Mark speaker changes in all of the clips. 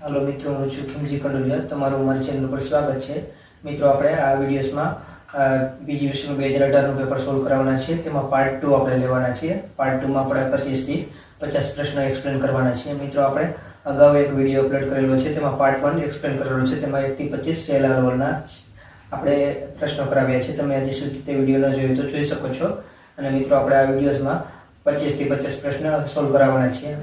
Speaker 1: Hello मित्रों, હું છું ખીમજી કંડોલિયા. તમારું મારી ચેનલ પર સ્વાગત છે. મિત્રો, આપણે આ વિડીયોસમાં બીજી વિષયનું 2018નું પેપર સોલ્વ કરવાના છે. તેમાં પાર્ટ 2 આપણે લેવાના છીએ. પાર્ટ 2માં આપણે 25 થી 50 પ્રશ્નો એક્સપ્લેન કરવાના છે. મિત્રો, આપણે અગાઉ એક વિડીયો અપલોડ કરેલો છે, તેમાં પાર્ટ 1 એક્સપ્લેન કરેલો છે. તેમાં 1 થી 25 સહેલા રોલના આપણે પ્રશ્નો કરાવ્યા છે. તમે હજી સુધી તે વિડીયો ન જોયો તો જોઈ શકો છો. અને મિત્રો, આપણે આ વિડીયોસમાં 25 થી 50 પ્રશ્ન સોલ્વ કરાવવાના છીએ.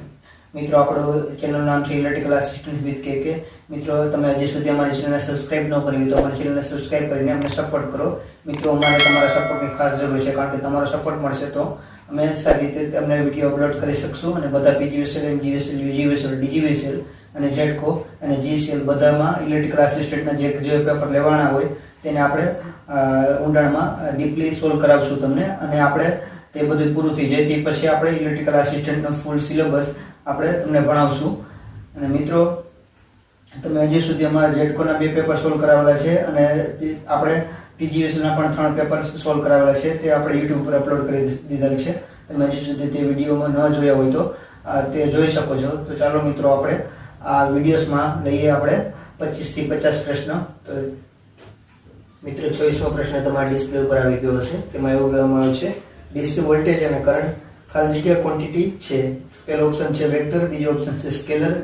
Speaker 1: મિત્રો, આપણું ચેનલનું નામ છે ઇલેક્ટ્રિકલ આસિસ્ટન્ટ વિથ કે. મિત્રો, તમે હજી સુધી અમારી ચેનલને સબસ્ક્રાઇબ ન કરી હોય તો અમારી ચેનલને સબસ્ક્રાઇબ કરીને અમને સપોર્ટ કરો. મિત્રો, અમારે તમારા સપોર્ટની ખાસ જરૂર છે, કારણ કે તમારો સપોર્ટ મળશે તો અમે સારી રીતે તમને વિડીયો અપલોડ કરી શકશું. અને બધા પીજીવીસીએલ, એમજીવીસીએલ, યુજીવીસીએલ, ડીજીવીસીએલ અને જેડકો અને જીસીએલ બધામાં ઇલેક્ટ્રિકલ આસિસ્ટન્ટના જે પેપર લેવાના હોય તેને આપણે ઊંડાણમાં ડીપલી સોલ્વ કરાવશું તમને. અને આપણે તે બધું પૂરું થઈ જાય તે પછી આપણે ઇલેક્ટ્રિકલ આસિસ્ટન્ટનો ફૂલ સિલેબસ આપણે તમને ભણાવશું. અને મિત્રો, તમે હજી સુધી અમારા જેડકોના 2 પેપર સોલ્વ કરાવેલા છે અને આપણે પીજીવીસીએલના પણ 3 પેપર સોલ્વ કરાવેલા છે. તે આપણે યુટ્યુબ પર અપલોડ કરી દીધેલ છે. તમે હજી સુધી તે વિડીયોમાં ન જોયા હોય તો તે જોઈ શકો છો. તો ચાલો મિત્રો, આપણે આ વિડીયોસમાં લઈએ આપણે 25 થી 50 પ્રશ્નો. તો મિત્રો, 24મો પ્રશ્ન તમારા ડિસ્પ્લે ઉપર આવી ગયો છે. તેમાં એવું કહેવામાં આવ્યું છે, ડીસી વોલ્ટેજ અને કરંટ ખાલી જગ્યા ક્વોન્ટિટી છે. પહેલો ઓપ્શન છે વેક્ટર, બીજો ઓપ્શન છે સ્કેલર,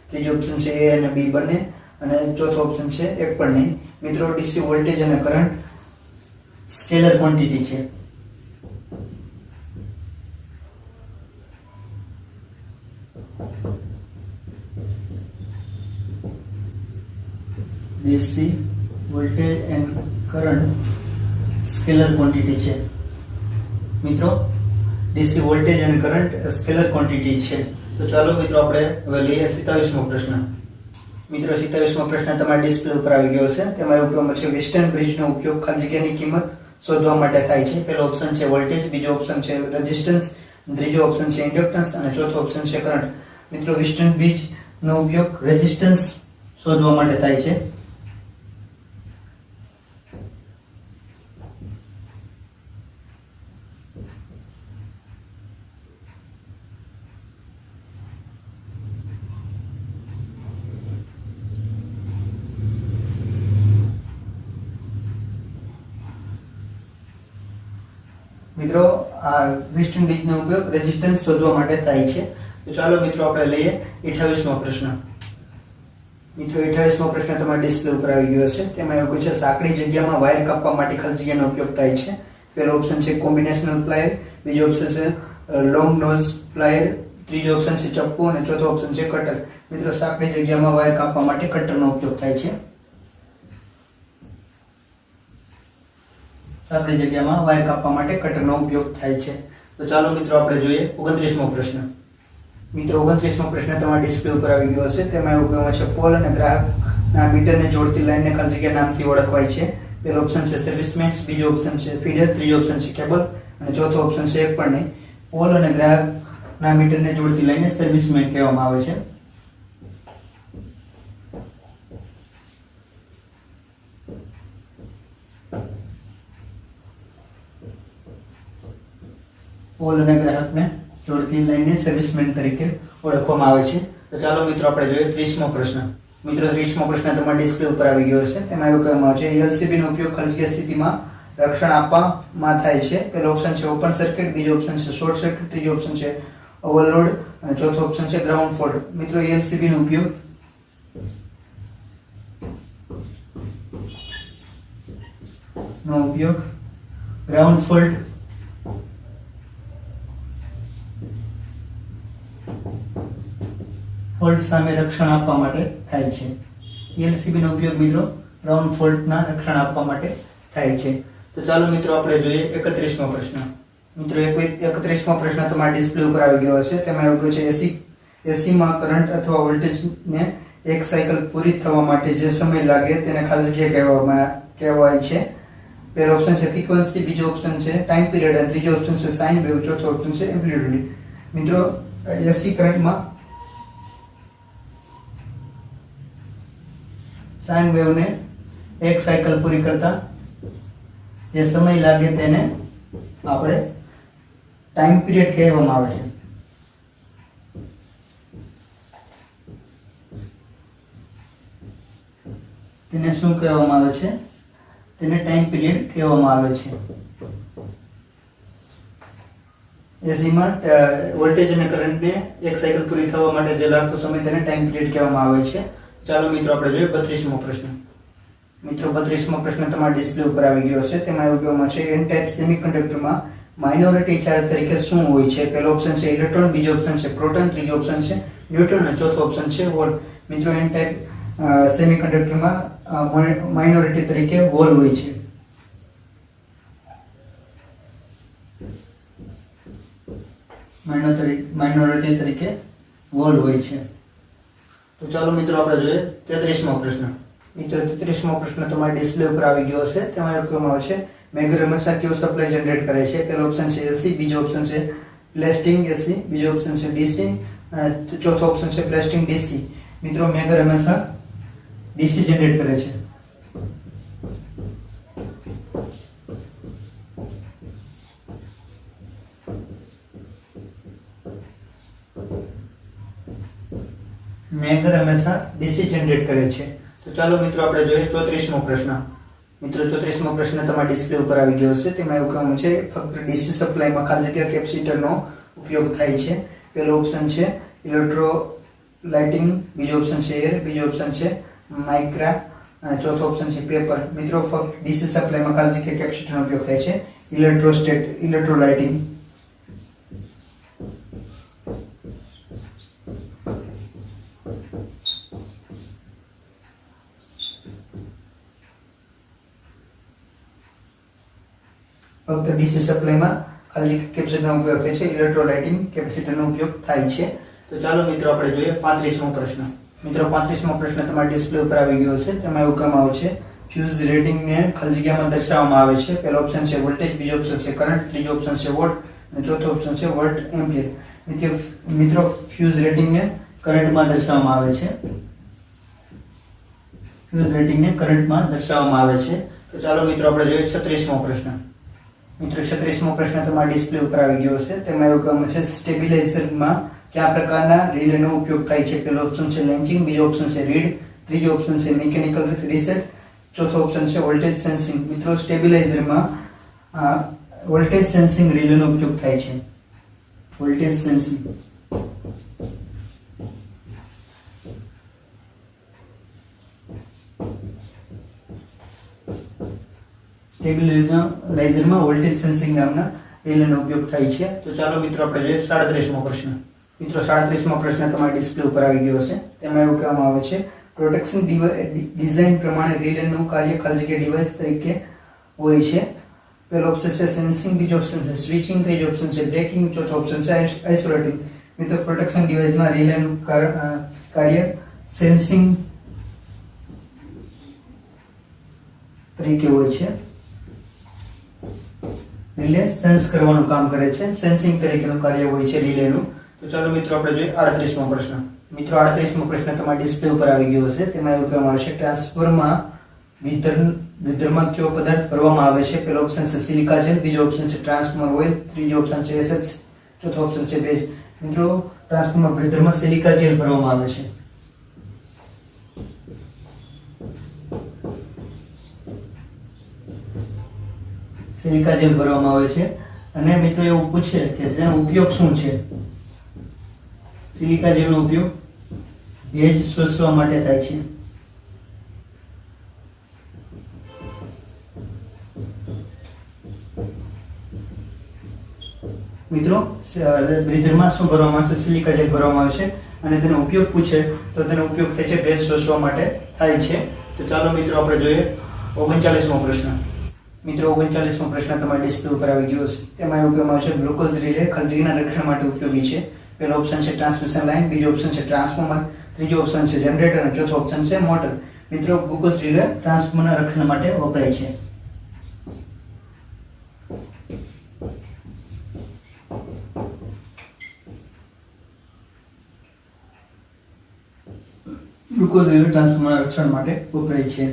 Speaker 1: ત્રીજો ઓપ્શન છે એ અને બી બંને, અને ચોથો ઓપ્શન છે એક પણ નહીં. મિત્રો, ડીસી વોલ્ટેજ અને કરંટ સ્કેલર ક્વોન્ટિટી છે. DC voltage end current scalar quantity છે. મિત્રો, ડીસી વોલ્ટેજ અને કરંટ સ્કેલર ક્વોન્ટિટી છે. તો ચાલો મિત્રો, આપણે હવે લઈએ 27મો પ્રશ્ન. મિત્રો, 27મો પ્રશ્ન તમારા ડિસ્પ્લે ઉપર આવી ગયો છે. તેમાં એવું કહેવામાં છે, વેસ્ટર્ન બ્રિજનો ઉપયોગ ખાલી જગ્યાની કિંમત શોધવા માટે થાય છે. પહેલો ઓપ્શન છે વોલ્ટેજ, બીજો ઓપ્શન છે રેઝિસ્ટન્સ, ત્રીજો ઓપ્શન છે ઇન્ડક્ટન્સ અને ચોથો ઓપ્શન છે કરંટ. મિત્રો, વેસ્ટર્ન બ્રિજનો ઉપયોગ રેઝિસ્ટન્સ શોધવા માટે થાય છે. મિત્રો, આ વેસ્ટર્ન બ્રિજનો ઉપયોગ રેઝિસ્ટન્સ શોધવા માટે થાય છે. તો ચાલો મિત્રો, આપણે લઈએ 28મો પ્રશ્ન. મિત્રો, 28મો પ્રશ્ન તમારા ડિસ્પ્લે ઉપર આવી ગયો છે. તેમાં એવું કહે છે, સાંકડી જગ્યામાં વાયર કાપવા માટે ખાલી જગ્યાનો ઉપયોગ થાય છે. પહેલો ઓપ્શન છે કોમ્બિનેશનલ પ્લાયર, બીજો ઓપ્શન છે લોંગ નોઝ પ્લાયર, ત્રીજો ઓપ્શન છે ચપ્પુ અને ચોથો ઓપ્શન છે કટર. મિત્રો, સાંકડી જગ્યામાં વાયર કાપવા માટે કટરનો ઉપયોગ થાય છે. સાંકડી જગ્યામાં વાયર કાપવા માટે કટરનો ઉપયોગ થાય છે. તો ચાલો મિત્રો, આપણે જોઈએ 29મો પ્રશ્ન. મિત્રો, 29મો પ્રશ્ન તમારા ડિસ્પ્લે ઉપર આવી ગયો છે. તેમાં એવું કહેવામાં છે, પોલ અને ગ્રાહકના મીટરને જોડતી લાઈનને ખાલી જગ્યા નામથી ઓળખવાય છે. પહેલો ઓપ્શન છે સર્વિસમેન, બીજો ઓપ્શન છે ફીડર, ત્રીજો ઓપ્શન છે કેબલ અને ચોથો ઓપ્શન છે એક પણ નહીં. પોલ અને ગ્રાહકના મીટરને જોડતી લાઈનને સર્વિસમેન કહેવામાં આવે છે. પોલ અને ગ્રાહકને જોડતી લાઈનને સર્વિસમેન તરીકે ઓળખવામાં આવે છે. તો ચાલો મિત્રો, આપણે જોઈએ 30મો પ્રશ્ન. મિત્રો, 30મો પ્રશ્ન તમારા ડિસ્પ્લે ઉપર આવી ગયો છે. તેમાં એવું કહેવામાં આવે છે, એલસીબી નો ઉપયોગ ખાલી જગ્યા સ્થિતિમાં રક્ષણ આપવામાં થાય છે. પહેલો ઓપ્શન છે ઓપન સર્કિટ, બીજો ઓપ્શન છે શોર્ટ સર્કિટ, ત્રીજો ઓપ્શન છે ઓવરલોડ અને ચોથો ઓપ્શન છે ગ્રાઉન્ડ ફોલ્ટ. મિત્રો, એલસીબી નો ઉપયોગ ગ્રાઉન્ડ ફોલ્ટ ફોલ્ટ સામે રક્ષણ આપવા માટે થાય છે. એલસીબી નો ઉપયોગ મિત્રો ગ્રાઉન્ડ ફોલ્ટના રક્ષણ આપવા માટે થાય છે. તો ચાલો મિત્રો, આપણે જોઈએ 31મો પ્રશ્ન. મિત્રો, 31મો પ્રશ્ન તમારા ડિસ્પ્લે ઉપર આવી ગયો હશે. તેમાં એવું કહ્યું છે, એસીમાં કરંટ અથવા વોલ્ટેજને એક સાયકલ પૂરી થવા માટે જે સમય લાગે તેને ખાલી જગ્યા કહેવાય છે. પહેલો ઓપ્શન છે ફ્રીક્વન્સી, બીજો ઓપ્શન છે ટાઈમ પીરિયડ અને ત્રીજો ઓપ્શન છે સાઇન વેવ, ચોથો ઓપ્શન છે એમ્પ્લિટ્યુડ. મિત્રો, એસી કરંટમાં સાઇન વેવને એક સાયકલ પૂરી કરતા જે સમય લાગે તેને આપણે ટાઈમ પીરિયડ કહેવામાં આવે છે. તેને શું કહેવામાં આવે છે? તેને ટાઈમ પીરિયડ કહેવામાં આવે છે. એસીમાં વોલ્ટેજ અને કરંટને એક સાયકલ પૂરી થવા માટે જે લાગતો સમય તેને ટાઈમ પીરિયડ કહેવામાં આવે છે. ચાલો મિત્રો આપણે જોઈએ 32મો પ્રશ્ન. મિત્રો 32મો પ્રશ્ન તમારા ડિસ્પ્લે ઉપર આવી ગયો છે. તેમાં એવું કહેવામાં છે એન ટાઈપ સેમિકન્ડક્ટરમાં માઇનોરિટી ચાર્જ તરીકે શું હોય છે? પહેલો ઓપ્શન છે ઇલેક્ટ્રોન, બીજો ઓપ્શન છે પ્રોટોન, ત્રીજો ઓપ્શન છે ન્યુટ્રોન અને ચોથો ઓપ્શન છે હોલ. મિત્રો એન ટાઈપ સેમિકન્ડક્ટરમાં માઇનોરિટી તરીકે હોલ હોય છે. માઇનોરિટી તરીકે હોલ હોય છે. તો ચાલો મિત્રો આપણે જોઈએ 33મો પ્રશ્ન. મિત્રો 33મો પ્રશ્ન તમારા ડિસ્પ્લે ઉપર આવી ગયો હશે. તેમાં એવું કહેવામાં આવશે મેગર હંમેશા કયો સપ્લાય જનરેટ કરે છે? પહેલો ઓપ્શન છે એસી, બીજો ઓપ્શન છે પ્લેસ્ટિંગ એસી, બીજો ઓપ્શન છે ડીસી અને ચોથો ઓપ્શન છે પ્લેસ્ટિંગ ડીસી. મિત્રો મેગર હંમેશા ડીસી જનરેટ કરે છે. મેગર હંમેશા ડીસી જનરેટ કરે છે. તો ચાલો મિત્રો આપણે જોઈએ 34મો પ્રશ્ન. મિત્રો 34મો પ્રશ્ન તમારા ડિસ્પ્લે ઉપર આવી ગયો છે. તેમાં એવું કહેવાનું છે ફક્ત ડીસી સપ્લાયમાં ખાલી જગ્યા કેપેસિટરનો ઉપયોગ થાય છે. પહેલો ઓપ્શન છે ઇલેક્ટ્રોલાઇટિંગ, બીજો ઓપ્શન છે એર, બીજો ઓપ્શન છે માઇક્રા અને ચોથો ઓપ્શન છે પેપર. મિત્રો ફક્ત ડીસી સપ્લાયમાં ખાલી જગ્યા કેપેસિટરનો ઉપયોગ થાય છે. ઇલેક્ટ્રોલાઇટિંગ. ફક્ત ડીસી સપ્લાયમાં ખાલી કેપેસિટરનો ઉપયોગ થાય છે. ઇલેક્ટ્રોલાઇટિંગ કેપેસિટરનો ઉપયોગ થાય છે. તો ચાલો મિત્રો આપણે જોઈએ 35મો પ્રશ્ન. મિત્રો 35મો પ્રશ્ન તમારા ડિસ્પ્લે ઉપર આવી ગયો છે. તેમાં એવું કહેવામાં આવે છે ફ્યુઝ રેટિંગને ખાલી જગ્યામાં દર્શાવવામાં આવે છે. પહેલો ઓપ્શન છે વોલ્ટેજ, બીજો ઓપ્શન છે કરંટ, ત્રીજો ઓપ્શન છે વોટ અને ચોથો ઓપ્શન છે વોલ્ટ એમ્પિયર. મિત્રો ફ્યુઝ રેટિંગને કરંટમાં દર્શાવવામાં આવે છે. ફ્યુઝ રેટિંગને કરંટમાં દર્શાવવામાં આવે છે. તો ચાલો મિત્રો આપણે જોઈએ 36મો પ્રશ્ન. મિત્રો 36મો પ્રશ્ન તમારા ડિસ્પ્લે ઉપર આવી ગયો છે. તેમાં એવું કહેવામાં છે સ્ટેબિલાઇઝરમાં કયા પ્રકારના રિલેનો ઉપયોગ થાય છે? પહેલો ઓપ્શન છે લેન્ચિંગ, બીજો ઓપ્શન છે રીડ, ત્રીજો ઓપ્શન છે મિકેનિકલ રીસેટ, ચોથો ઓપ્શન છે વોલ્ટેજ સેન્સિંગ. મિત્રો સ્ટેબિલાઇઝરમાં વોલ્ટેજ સેન્સિંગ રિલેનો ઉપયોગ થાય છે. Voltage sensing. સ્ટેબિલાઇઝરમાં વોલ્ટેજ સેન્સિંગ નામના રિલેનો ઉપયોગ થાય છે. તો ચાલો મિત્રો આપણે જોઈએ 37મો પ્રશ્ન. મિત્રો 37મો પ્રશ્ન તમારા ડિસ્પ્લે ઉપર આવી ગયો છે. તેમાં એવું કહેવામાં આવે છે પ્રોટેક્શન ડિઝાઇન પ્રમાણે રિલેનું કાર્ય ખાલી જગ્યા ડિવાઇસ તરીકે હોય છે. પહેલો ઓપ્શન છે સેન્સિંગ, બીજો ઓપ્શન છે સ્વિચિંગ, ત્રીજો ઓપ્શન છે બ્રેકિંગ, ચોથો ઓપ્શન છે આઇસોલેટિંગ. મિત્રો પ્રોટેક્શન ડિવાઇસમાં રિલેનું કાર્ય સેન્સિંગ તરીકે હોય છે. રિલે સેન્સ કરવાનું કામ કરે છે. સેન્સિંગ તરીકેનું કાર્ય હોય છે રિલેનું. તો ચાલો મિત્રો આપણે જોઈએ 38મો પ્રશ્ન. મિત્રો 38મો પ્રશ્ન તમારા ડિસ્પ્લે ઉપર આવી ગયો છે. તેમાં એવું કહેવામાં આવે છે ટ્રાન્સફરમાં વિતરણમાં કયો પદાર્થ ભરવામાં આવે છે? પહેલો ઓપ્શન છે સિલિકા જેલ, બીજો ઓપ્શન છે ટ્રાન્સફોર્મર ઓઇલ, ત્રીજો ઓપ્શન છે એસએચ, ચોથો ઓપ્શન છે બેઝ. મિત્રો ટ્રાન્સફોર્મર વિતરણમાં સિલિકા જેલ ભરવામાં આવે છે. સિલિકા જેલ ભરવામાં આવે છે. અને મિત્રો એવું પૂછે કે તેનો ઉપયોગ શું છે? સિલિકા જેલનો ઉપયોગ ભેજ શોષવા માટે થાય છે. મિત્રો બ્રીધરમાં શું ભરવામાં આવે છે? સિલિકા જેલ ભરવામાં આવે છે. અને તેનો ઉપયોગ પૂછે તો તેનો ઉપયોગ થાય છે ભેજ શોષવા માટે થાય છે. તો ચાલો મિત્રો આપણે જોઈએ 39મો પ્રશ્ન. મિત્રો 39મો પ્રશ્ન તમારા ડિસ્પ્લે ઉપર આવી ગયો છે. તેમાં એવું કહેવામાં આવે છે ગ્લુકોઝ રિલે ખાલી જગ્યાના રક્ષણ માટે ઉપયોગી છે. પહેલો ઓપ્શન છે ટ્રાન્સમિશન લાઇન, બીજો ઓપ્શન છે ટ્રાન્સફોર્મર, ત્રીજો ઓપ્શન છે જનરેટર અને ચોથો ઓપ્શન છે મોટર. મિત્રો ગ્લુકોઝ રિલે ટ્રાન્સફોર્મરના રક્ષણ માટે વપરાય છે. ગ્લુકોઝ રિલે ટ્રાન્સફોર્મરના રક્ષણ માટે વપરાય છે.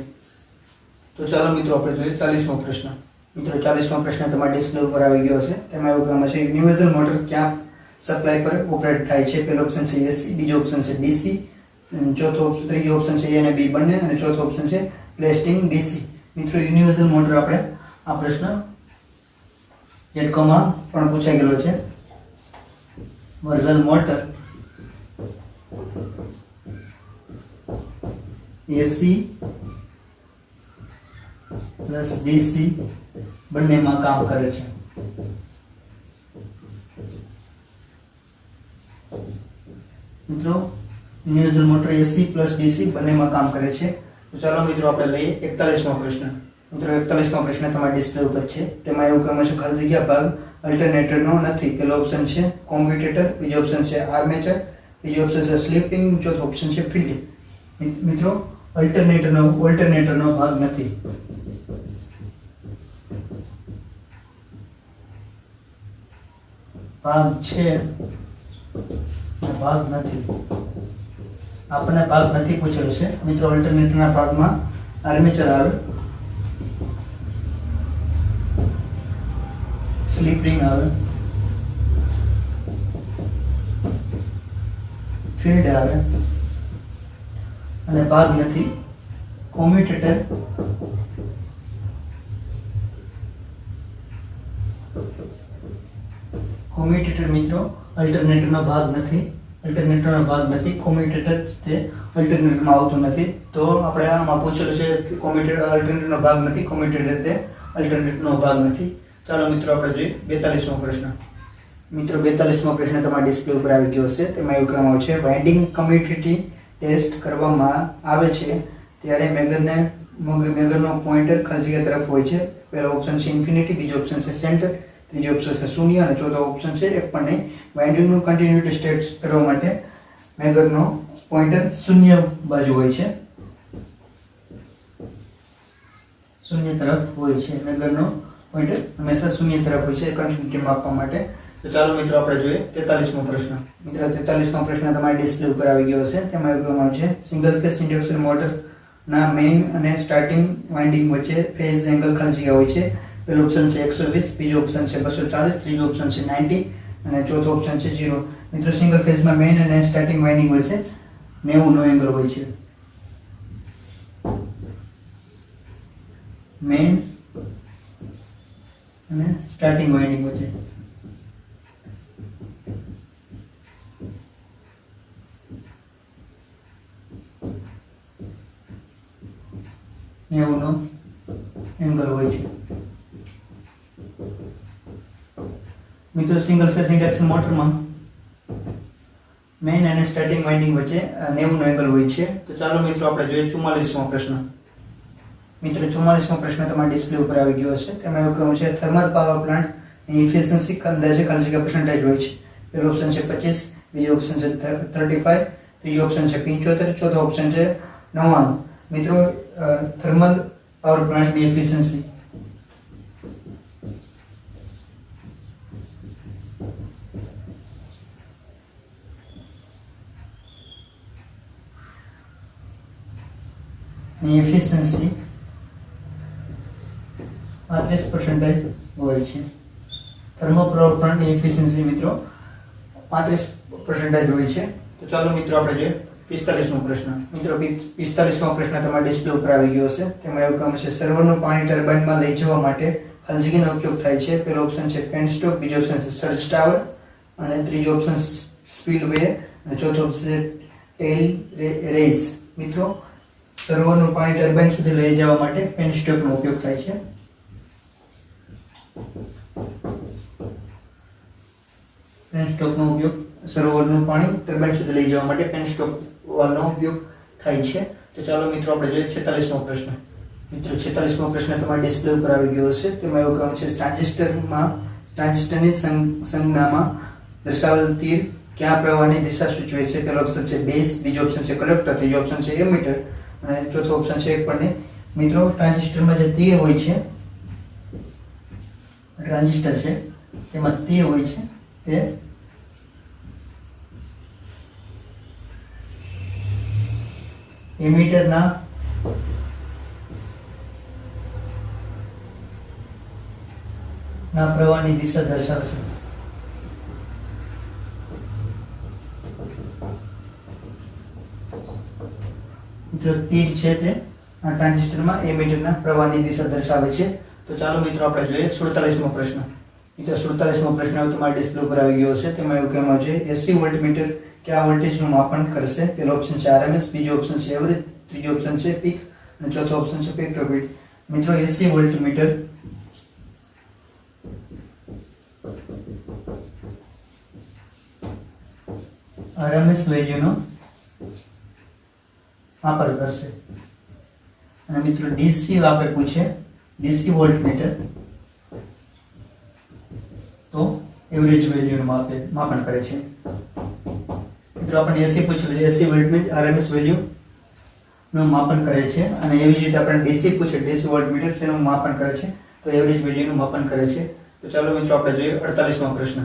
Speaker 1: તો ચાલો મિત્રો આપણે જોઈએ 40મો પ્રશ્ન. મિત્રો 40મો પ્રશ્ન તમારા ડિસ્પ્લે ઉપર આવી ગયો છે. તેમાં એવું કહેવામાં છે યુનિવર્સલ મોટર ક્યાં સપ્લાય પર ઓપરેટ થાય છે? પહેલો ઓપ્શન છે એસી, બીજો ઓપ્શન છે ડીસી, ત્રીજો ઓપ્શન છે એ અને બી બંને અને ચોથો ઓપ્શન છે પ્લેસ્ટિંગ ડીસી. મિત્રો યુનિવર્સલ મોટર આપણે આ પ્રશ્ન એટકોમાં પણ પૂછાઈ ગયેલો છે. વર્ઝલ મોટર એસી પ્લસ ડીસી બંનેમાં કામ કરે છે. મિત્રો યુનિવર્સલ મોટર એસી પ્લસ ડીસી બંનેમાં કામ કરે છે. તો ચાલો મિત્રો આપણે લઈએ 41મો પ્રશ્ન. મિત્રો 41મો પ્રશ્ન તમારા ડિસ્પ્લે ઉપર છે. તેમાં એવું કહેવામાં છે ખાલી જગ્યા ભાગ અલ્ટરનેટરનો નથી. પહેલો ઓપ્શન છે કોમ્યુટેટર, બીજો ઓપ્શન છે આર્મેચર, બીજો ઓપ્શન છે સ્લીપિંગ, ચોથો ઓપ્શન છે ફિલ્ડિંગ. મિત્રો ઓલ્ટરનેટરનો ભાગ નથી. ભાગ છે, ભાગ નથી. આપણને ભાગ નથી પૂછેલો છે. મિત્રો ઓલ્ટરનેટરના ભાગમાં આર્મેચર આવે, સ્લીપ રિંગ આવે, ફિલ્ડ આવે અને ભાગ નથી કોમ્યુટેટર. મિત્રો અલ્ટરનેટરનો ભાગ નથી. કોમ્યુટેટર તે અલ્ટરનેટરમાં આવતું નથી. તો આપણે આમાં પૂછેલું છે કે કોમ્યુટેટર અલ્ટરનેટનો ભાગ નથી, કોમ્યુટેટર તે અલ્ટરનેટનો ભાગ નથી. ચાલો મિત્રો આપણે જોઈએ 42મો પ્રશ્ન. મિત્રો 42મો પ્રશ્ન તમારા ડિસ્પ્લે ઉપર આવી ગયો છે. તેમાં એવું કહેવામાં આવે છે વાઇન્ડિંગ કમ્યુટિટી ટેસ્ટ કરવામાં આવે છે ત્યારે મેગરનો પોઇન્ટર ખાલી જગ્યા તરફ હોય છે. પહેલો ઓપ્શન છે ઇન્ફિનિટી, બીજો ઓપ્શન છે સેન્ટર, ત્રીજો ઓપ્શન છે શૂન્ય અને ચોથો ઓપ્શન છે એક પણ નહીં. વાઇન્ડિંગનું કન્ટિન્યુટી ટેસ્ટ કરવા માટે મેગરનો પોઇન્ટર શૂન્ય બાજુ હોય છે, શૂન્ય તરફ હોય છે. મેગરનો પોઇન્ટર હંમેશા શૂન્ય તરફ હોય છે કન્ટિન્યુટી માપવા માટે. તો ચાલો મિત્રો આપણે જોઈએ 43મો પ્રશ્ન. મિત્રો 43મો પ્રશ્ન તમારા ડિસ્પ્લે ઉપર આવી ગયો છે. તેમાં એવું કહેવામાં છે સિંગલ ફેઝ ઇન્ડક્શન મોટરના મેઇન અને સ્ટાર્ટિંગ વાઇન્ડિંગ વચ્ચે ફેઝ એંગલ ખાલી જગ્યા હોય છે. પહેલો ઓપ્શન છે 120, બીજો ઓપ્શન છે 240, ત્રીજો ઓપ્શન છે 90 અને ચોથો ઓપ્શન છે 0. મિત્રો સિંગલ ફેઝમાં મેઇન અને સ્ટાર્ટિંગ વાઇન્ડિંગ વચ્ચે 90નો એંગલ હોય છે. મેઇન અને સ્ટાર્ટિંગ વાઇન્ડિંગ વચ્ચે 90નો એંગલ હોય છે. મિત્રો સિંગલ ફેઝ ઇન્ડક્શન મોટરમાં મેઇન અને સ્ટાર્ટિંગ વાઇન્ડિંગ વચ્ચે 90નો એંગલ હોય છે. તો ચાલો મિત્રો આપણે જોઈએ 44મો પ્રશ્ન. મિત્રો 44મો પ્રશ્ન તમારા ડિસ્પ્લે ઉપર આવી ગયો છે. તેમાં એવું કહેવું છે થર્મલ પાવર પ્લાન્ટની એફિશિયન્સી અંદાજે ખાલી જગ્યા પર્સન્ટેજ હોય છે. પહેલો ઓપ્શન છે 25, બીજો ઓપ્શન છે 35, ત્રીજો ઓપ્શન છે 75, ચોથો ઓપ્શન છે 99. મિત્રો થર્મલ પાવર પ્લાન્ટની એફિશિયન્સી એફિશિયન્સી 35% હોય છે. થર્મલ પાવર પ્લાન્ટની એફિશિયન્સી મિત્રો 35% હોય છે. તો ચાલો મિત્રો આપણે જોઈએ 45મો પ્રશ્ન. મિત્રો 45મો પ્રશ્ન તમારા ડિસ્પ્લે ઉપર આવી ગયો છે. તેમાં એવું કામ છે સર્વરનું પાણી ટર્બાઇનમાં લઈ જવા માટે ખાલી જગ્યાનો ઉપયોગ થાય છે. પહેલો ઓપ્શન છે પેનસ્ટોક, બીજો ઓપ્શન છે સર્ચ ટાવર અને ત્રીજો ઓપ્શન સ્પીલવે અને ચોથો ઓપ્શન છે ટેલ રેસ. મિત્રો સર્વરનું પાણી ટર્બાઇન સુધી લઈ જવા માટે પેનસ્ટોકનો ઉપયોગ થાય છે. પેનસ્ટોકનો ઉપયોગ સરોવરનું પાણી ટર્બાઇન સુધી લઈ જવા માટે પેનસ્ટોક વાલ્વનો ઉપયોગ થાય છે. તો ચાલો મિત્રો આપણે જોઈએ 46મો પ્રશ્ન. મિત્રો 46મો પ્રશ્ન તમારા ડિસ્પ્લે ઉપર આવી ગયો છે. તેમાં એવું કામ છે ટ્રાન્ઝિસ્ટરની સંજ્ઞામાં દર્શાવેલ તીર કયા પ્રવાહની દિશા સૂચવે છે. પહેલો ઓપ્શન છે બેઝ, બીજો ઓપ્શન છે કંડક્ટર, ત્રીજો ઓપ્શન છે એમીટર અને ચોથો ઓપ્શન છે એક પણ નહીં. મિત્રો ટ્રાન્ઝિસ્ટરમાં જે તીર હોય છે, ટ્રાન્ઝિસ્ટર છે તેમાં તીર હોય છે તે એમીટરના પ્રવાહની દિશા દર્શાવશે. મિત્રો તીર છે તે આ ટ્રાન્ઝિસ્ટરમાં એમીટરના પ્રવાહની દિશા દર્શાવે છે. તો ચાલો મિત્રો આપણે જોઈએ 47મો પ્રશ્ન. મિત્રો 47મો પ્રશ્ન તમારા ડિસ્પ્લે ઉપર આવી ગયો છે. તેમાં એવું કહેવામાં છે એસી વોલ્ટમીટર કયા વોલ્ટેજનું માપન કરશે? પહેલો ઓપ્શન છે આરએમએસ, બીજો ઓપ્શન છે એવરેજ, ત્રીજો ઓપ્શન છે પીક અને ચોથો ઓપ્શન છે પીક ટુ પીક. મિત્રો એસી વોલ્ટમીટર આરએમએસ વેલ્યુનો માપન કરશે. અને મિત્રો ડીસી આપણે પૂછે ડીસી વોલ્ટમીટર તો એવરેજ વેલ્યુનું માપન કરે છે. મિત્રો આપણે એસી પૂછેલું છે, એસી વોલ્ટમીટર આરએમએસ વેલ્યુ નું માપન કરે છે. અને એવી જ રીતે આપણે ડીસી પૂછે ડીસી વોલ્ટમીટર તેનું માપન કરે છે તો એવરેજ વેલ્યુનું માપન કરે છે. તો ચાલો મિત્રો આપણે જોઈએ 48મો પ્રશ્ન.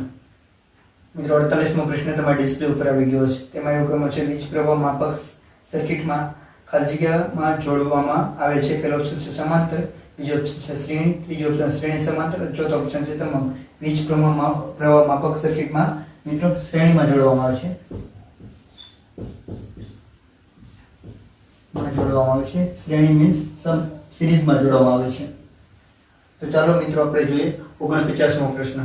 Speaker 1: મિત્રો 48મો પ્રશ્ન તમારા ડિસ્પ્લે ઉપર આવી ગયો છે. તેમાં એવું કહેવામાં છે વીજ પ્રવાહ માપક સર્કિટમાં ખાલી જગ્યામાં જોડવામાં આવે છે. પહેલો ઓપ્શન છે સમાંતર, બીજો ઓપ્શન છે શ્રેણી, ત્રીજો ઓપ્શન શ્રેણી સમાંતર, ચોથો ઓપ્શન છે તમામ. વીજ પ્રવાહ માપક સર્કિટમાં મિત્રો શ્રેણીમાં જોડવામાં આવે છે. શ્રેણી મીન્સ સિરીઝમાં જોડવામાં આવે છે. તો ચાલો મિત્રો આપણે જોઈએ 49મો પ્રશ્ન.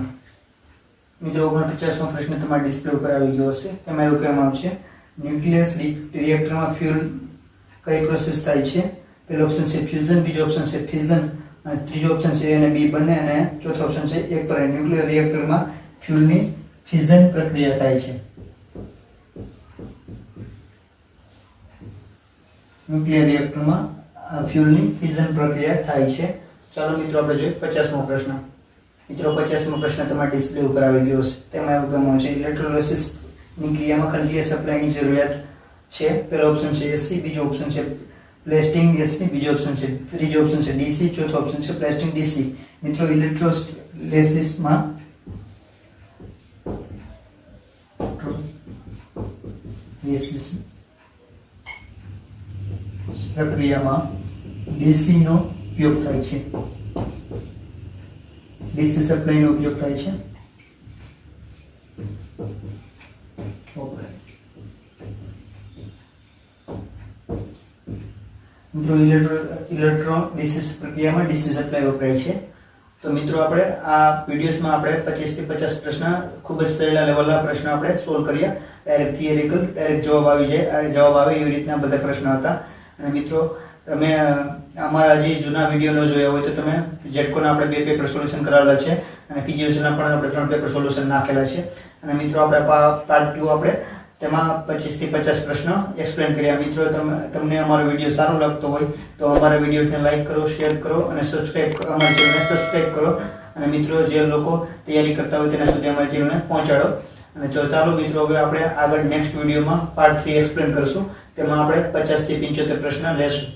Speaker 1: મિત્રો 49મો પ્રશ્ન તમારા ડિસ્પ્લે ઉપર આવી ગયો હશે. તેમાં એવું કહેવામાં આવશે ન્યુક્લિયસ રિએક્ટરમાં ફ્યુઅલ કઈ પ્રોસેસ થાય છે? પહેલો ઓપ્શન છે ફ્યુઝન, બીજો ઓપ્શન છે ફિઝન અને ત્રીજો ઓપ્શન છે A અને B બંને અને ચોથો ઓપ્શન છે એક પર. ન્યુક્લિયર રિએક્ટરમાં ફ્યુઅલની ફિઝન પ્રક્રિયા થાય છે. ન્યુક્લિયર રિએક્ટરમાં ફ્યુઅલની ફિઝન પ્રક્રિયા થાય છે. ચાલો મિત્રો આપણે જોઈએ 50મો પ્રશ્ન. મિત્રો 50મો પ્રશ્ન તમારા ડિસ્પ્લે ઉપર આવી ગયો છે. તેમાં એવું કહેવામાં છે ઇલેક્ટ્રોલિસિસ ની ક્રિયામાં ખાલી જગ્યા સપ્લાયની જરૂરિયાત છે. પહેલો ઓપ્શન છે એસી, બીજો ઓપ્શન છે પ્લેસ્ટિંગ એસી, બીજો ઓપ્શન છે ત્રીજો ઓપ્શન છે ડીસી, ચોથો ઓપ્શન છે પ્લેસ્ટિંગ ડીસી. મિત્રો ઇલેક્ટ્રોલિસિસમાં પ્રક્રિયામાં ડીસી નો ઉપયોગ થાય છે. ડીસી સપ્લાય નો ઉપયોગ થાય છે. મિત્રો ઇલેક્ટ્રોલિસિસ પ્રક્રિયામાં ડીસી સપ્લાય વપરાય છે. તો મિત્રો આપણે આ વિડીયોઝમાં આપણે 25 થી 50 પ્રશ્ન ખૂબ જ સહેલા લેવલના પ્રશ્ન આપણે સોલ્વ કર્યા. ડાયરેક્ટ થિયરિકલ ડાયરેક્ટ જવાબ આવી જાય, જવાબ આવે એવી રીતના બધા પ્રશ્ન હતા. અને મિત્રો તમે અમારા જે જૂના વિડીયો ન જોયા હોય તો તમે જેટકોના આપણે 2 પેપર સોલ્યુશન કરાવેલા છે અને પીજીવીસીના પણ આપણે 3 પેપર સોલ્યુશન નાખેલા છે. અને મિત્રો આપણે પાર્ટ 2 આપણે તેમાં 25 થી 50 પ્રશ્નો એક્સપ્લેન કર્યા. મિત્રો તમને અમારો વિડીયો સારો લાગતો હોય તો અમારા વિડીયોને લાઈક કરો, શેર કરો અને અમારા ચેનલને સબસ્ક્રાઇબ કરો. અને મિત્રો જે લોકો તૈયારી કરતા હોય તેના સુધી અમારા ચેનલને પહોંચાડો. અને ચાલો મિત્રો હવે આપણે આગળ નેક્સ્ટ વિડીયોમાં પાર્ટ 3 એક્સપ્લેન કરશું. તેમાં આપણે 50 થી 75 પ્રશ્ન લેશું.